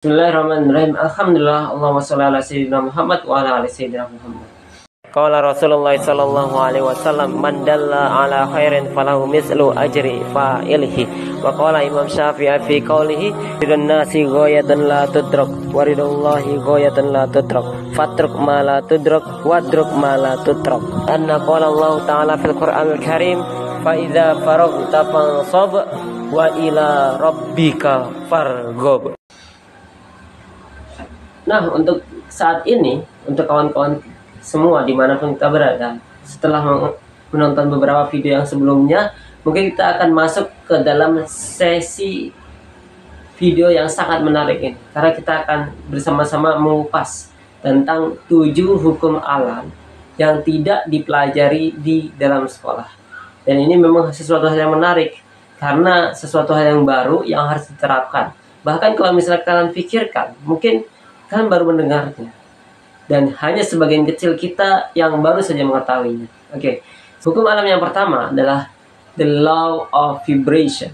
Bismillahirrahmanirrahim. Alhamdulillah. Allahumma sholli ala sayyidina Muhammad wa ala ali sayyidina Muhammad. Qala Rasulullah sallallahu alaihi wasallam, man dalla ala khairin falahu mislu ajri fa'ilihi. Wa qala Imam Syafi'i fi qawlihi, ridun nasi ghayatan la tudrak wa ridullahi ghayatan la tudrak. Fatruk ma la tudrak wadruk ma la tudrak. Anna qala Allah ta'ala fil Qur'anil Karim, fa idza faraghta fansab wa ila rabbika farghab. Nah, untuk saat ini, untuk kawan-kawan semua dimanapun kita berada, setelah menonton beberapa video yang sebelumnya, mungkin kita akan masuk ke dalam sesi video yang sangat menarik ini, karena kita akan bersama-sama mengupas tentang 7 hukum alam yang tidak dipelajari di dalam sekolah. Dan ini memang sesuatu hal yang menarik, karena sesuatu hal yang baru yang harus diterapkan. Bahkan kalau misalnya kalian pikirkan, mungkin kalian baru mendengarnya, dan hanya sebagian kecil kita yang baru saja mengetahuinya. Oke. Hukum alam yang pertama adalah the law of vibration.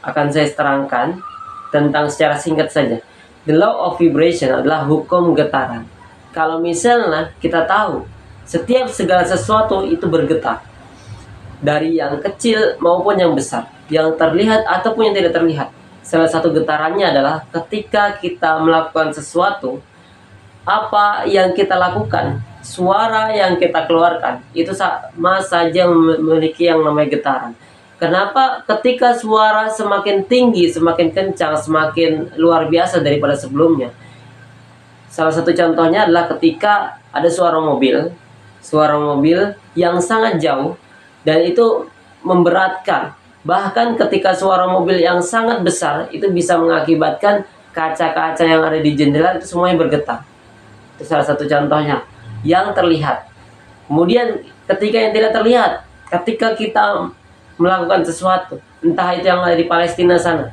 Akan saya terangkan tentang secara singkat saja. The law of vibration adalah hukum getaran. Kalau misalnya kita tahu setiap segala sesuatu itu bergetar, dari yang kecil maupun yang besar, yang terlihat ataupun yang tidak terlihat. Salah satu getarannya adalah ketika kita melakukan sesuatu, apa yang kita lakukan, suara yang kita keluarkan, itu sama saja memiliki yang namanya getaran. Kenapa? Ketika suara semakin tinggi, semakin kencang, semakin luar biasa daripada sebelumnya. Salah satu contohnya adalah ketika ada suara mobil yang sangat jauh, dan itu memberatkan. Bahkan ketika suara mobil yang sangat besar, itu bisa mengakibatkan kaca-kaca yang ada di jendela itu semuanya bergetar. Itu salah satu contohnya yang terlihat. Kemudian ketika yang tidak terlihat, ketika kita melakukan sesuatu, entah itu yang ada di Palestina sana,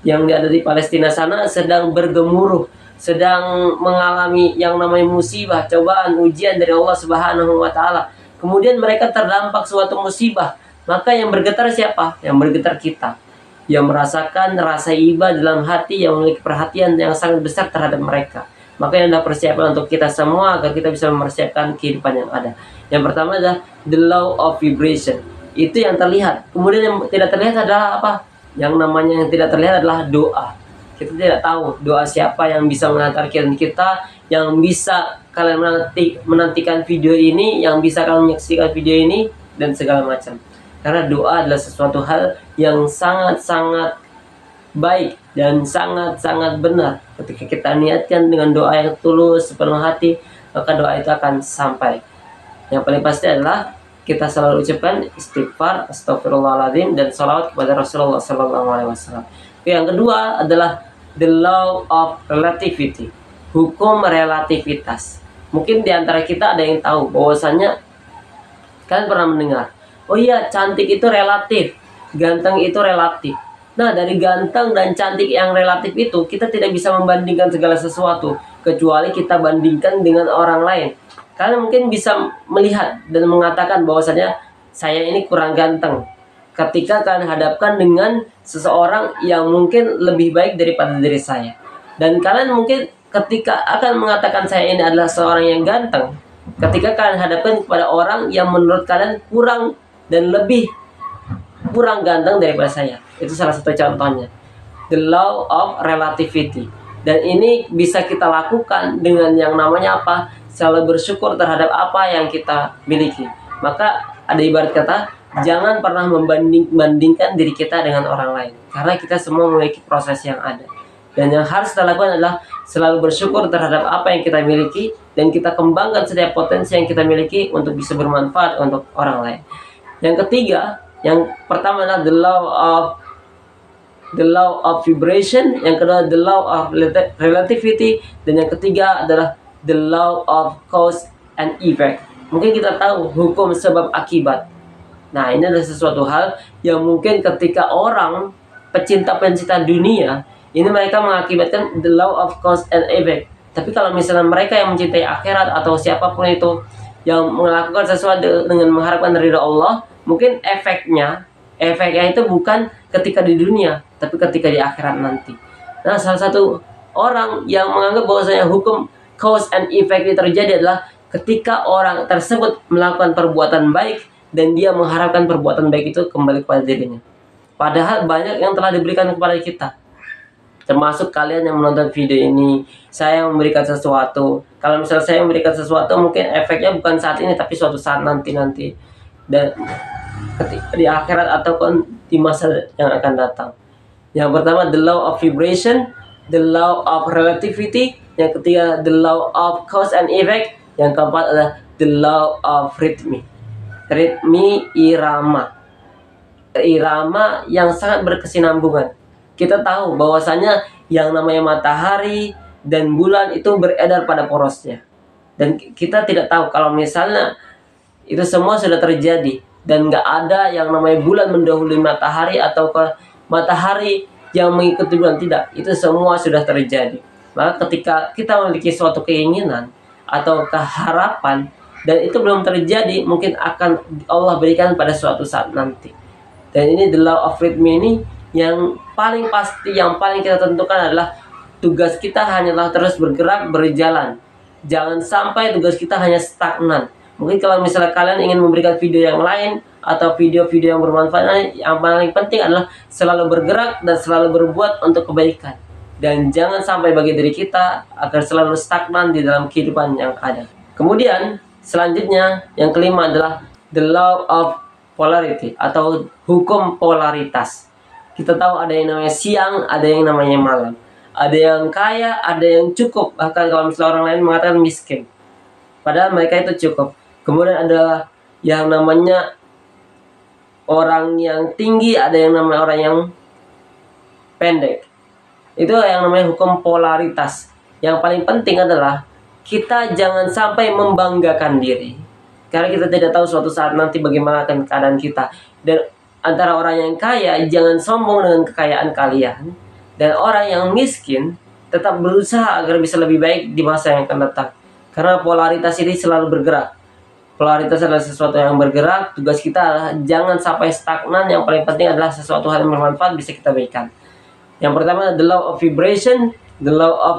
yang ada di Palestina sana sedang bergemuruh, sedang mengalami yang namanya musibah, cobaan, ujian dari Allah Subhanahu wa taala. Kemudian mereka terdampak suatu musibah, maka yang bergetar siapa? Yang bergetar kita, yang merasakan rasa iba dalam hati, yang memiliki perhatian yang sangat besar terhadap mereka. Maka yang adalah persiapan untuk kita semua agar kita bisa mempersiapkan kehidupan yang ada. Yang pertama adalah the law of vibration. Itu yang terlihat. Kemudian yang tidak terlihat adalah apa? Yang namanya yang tidak terlihat adalah doa. Kita tidak tahu doa siapa yang bisa mengantarkan kita, yang bisa kalian menantikan video ini, yang bisa kalian menyaksikan video ini, dan segala macam. Karena doa adalah sesuatu hal yang sangat-sangat baik dan sangat-sangat benar. Ketika kita niatkan dengan doa yang tulus, sepenuh hati, maka doa itu akan sampai. Yang paling pasti adalah kita selalu ucapkan istighfar, astagfirullahaladzim, dan salawat kepada Rasulullah SAW. Yang kedua adalah the law of relativity, hukum relativitas. Mungkin di antara kita ada yang tahu bahwasannya, kalian pernah mendengar, oh iya, cantik itu relatif, ganteng itu relatif. Nah, dari ganteng dan cantik yang relatif itu, kita tidak bisa membandingkan segala sesuatu, kecuali kita bandingkan dengan orang lain. Kalian mungkin bisa melihat dan mengatakan bahwasanya saya ini kurang ganteng, ketika kalian hadapkan dengan seseorang yang mungkin lebih baik daripada diri saya. Dan kalian mungkin ketika akan mengatakan saya ini adalah seorang yang ganteng, ketika kalian hadapkan kepada orang yang menurut kalian kurang dan lebih kurang ganteng daripada saya. Itu salah satu contohnya, the law of relativity. Dan ini bisa kita lakukan dengan yang namanya apa? Selalu bersyukur terhadap apa yang kita miliki. Maka ada ibarat kata, jangan pernah membandingkan diri kita dengan orang lain, karena kita semua memiliki proses yang ada. Dan yang harus kita lakukan adalah selalu bersyukur terhadap apa yang kita miliki, dan kita kembangkan setiap potensi yang kita miliki untuk bisa bermanfaat untuk orang lain. Yang ketiga, yang pertama adalah the law of vibration, yang kedua the law of relativity, dan yang ketiga adalah the law of cause and effect. Mungkin kita tahu hukum sebab akibat. Nah, ini adalah sesuatu hal yang mungkin ketika orang pecinta-pecinta dunia, ini mereka mengakibatkan the law of cause and effect. Tapi kalau misalnya mereka yang mencintai akhirat atau siapapun itu yang melakukan sesuatu dengan mengharapkan ridha Allah, mungkin efeknya itu bukan ketika di dunia, tapi ketika di akhirat nanti. Nah, salah satu orang yang menganggap bahwasanya hukum cause and effect ini terjadi adalah ketika orang tersebut melakukan perbuatan baik dan dia mengharapkan perbuatan baik itu kembali kepada dirinya. Padahal banyak yang telah diberikan kepada kita. Termasuk kalian yang menonton video ini, saya memberikan sesuatu. Kalau misalnya saya memberikan sesuatu, mungkin efeknya bukan saat ini, tapi suatu saat nanti. Dan ketika di akhirat ataupun di masa yang akan datang. Yang pertama, the law of vibration, the law of relativity. Yang ketiga, the law of cause and effect. Yang keempat adalah the law of rhythm. Ritmi, irama. Irama yang sangat berkesinambungan. Kita tahu bahwasanya yang namanya matahari dan bulan itu beredar pada porosnya. Dan kita tidak tahu kalau misalnya itu semua sudah terjadi dan nggak ada yang namanya bulan mendahului matahari atau ke matahari yang mengikuti bulan, tidak. Itu semua sudah terjadi. Maka ketika kita memiliki suatu keinginan atau keharapan dan itu belum terjadi, mungkin akan Allah berikan pada suatu saat nanti. Dan ini the law of rhythm ini yang paling pasti, yang paling kita tentukan adalah tugas kita hanyalah terus bergerak, berjalan. Jangan sampai tugas kita hanya stagnan. Mungkin kalau misalnya kalian ingin memberikan video yang lain atau video-video yang bermanfaat, yang paling penting adalah selalu bergerak dan selalu berbuat untuk kebaikan. Dan jangan sampai bagi diri kita agar selalu stagnan di dalam kehidupan yang ada. Kemudian selanjutnya yang kelima adalah the law of polarity atau hukum polaritas. Kita tahu ada yang namanya siang, ada yang namanya malam. Ada yang kaya, ada yang cukup. Bahkan kalau misalnya orang lain mengatakan miskin, padahal mereka itu cukup. Kemudian ada yang namanya orang yang tinggi, ada yang namanya orang yang pendek. Itu yang namanya hukum polaritas. Yang paling penting adalah kita jangan sampai membanggakan diri, karena kita tidak tahu suatu saat nanti bagaimana akan keadaan kita. Dan antara orang yang kaya, jangan sombong dengan kekayaan kalian. Dan orang yang miskin, tetap berusaha agar bisa lebih baik di masa yang akan datang. Karena polaritas ini selalu bergerak. Polaritas adalah sesuatu yang bergerak. Tugas kita adalah jangan sampai stagnan. Yang paling penting adalah sesuatu hal yang bermanfaat bisa kita berikan. Yang pertama, the law of vibration, the law of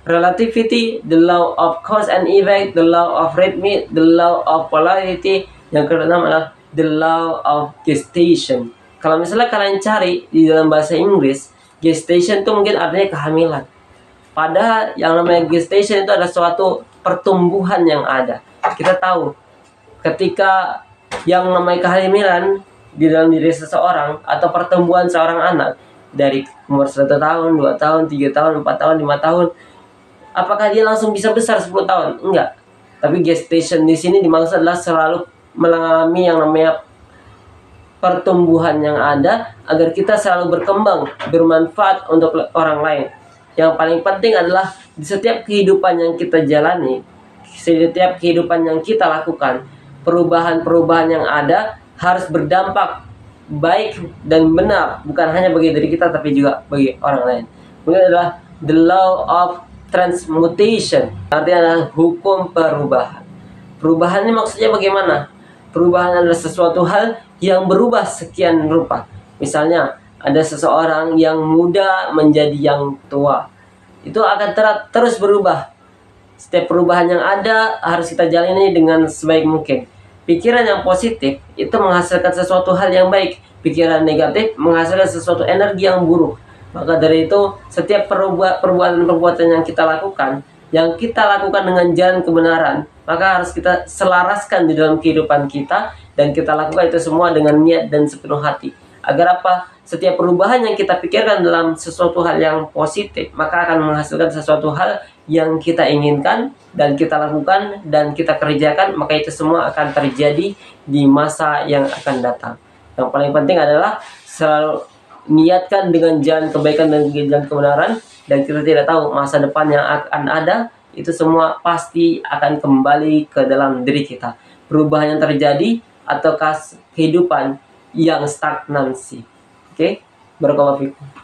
relativity, the law of cause and effect, the law of rhythm, the law of polarity. Yang keenam adalah the law of gestation. Kalau misalnya kalian cari di dalam bahasa Inggris, gestation itu mungkin artinya kehamilan. Padahal yang namanya gestation itu adalah suatu pertumbuhan yang ada. Kita tahu ketika yang namanya kehamilan di dalam diri seseorang atau pertumbuhan seorang anak dari umur 1 tahun, 2 tahun, 3 tahun, 4 tahun, 5 tahun, apakah dia langsung bisa besar 10 tahun? Enggak. Tapi gestation di sini dimaksud adalah selalu mengalami yang namanya pertumbuhan yang ada agar kita selalu berkembang, bermanfaat untuk orang lain. Yang paling penting adalah di setiap kehidupan yang kita jalani, setiap kehidupan yang kita lakukan, perubahan-perubahan yang ada harus berdampak baik dan benar, bukan hanya bagi diri kita tapi juga bagi orang lain. Ini adalah the law of transmutation, artinya adalah hukum perubahan. Perubahan ini maksudnya bagaimana? Perubahan adalah sesuatu hal yang berubah sekian rupa. Misalnya ada seseorang yang muda menjadi yang tua, itu akan terus berubah. Setiap perubahan yang ada harus kita jalani dengan sebaik mungkin. Pikiran yang positif itu menghasilkan sesuatu hal yang baik. Pikiran negatif menghasilkan sesuatu energi yang buruk. Maka dari itu setiap perbuatan yang kita lakukan dengan jalan kebenaran, maka harus kita selaraskan di dalam kehidupan kita, dan kita lakukan itu semua dengan niat dan sepenuh hati. Agar apa? Setiap perubahan yang kita pikirkan dalam sesuatu hal yang positif, maka akan menghasilkan sesuatu hal yang kita inginkan dan kita lakukan dan kita kerjakan, maka itu semua akan terjadi di masa yang akan datang. Yang paling penting adalah selalu niatkan dengan jalan kebaikan dan jalan kebenaran, dan kita tidak tahu masa depan yang akan ada, itu semua pasti akan kembali ke dalam diri kita. Perubahan yang terjadi ataukah kehidupan yang stagnansi. Oke, barakallahu fikum.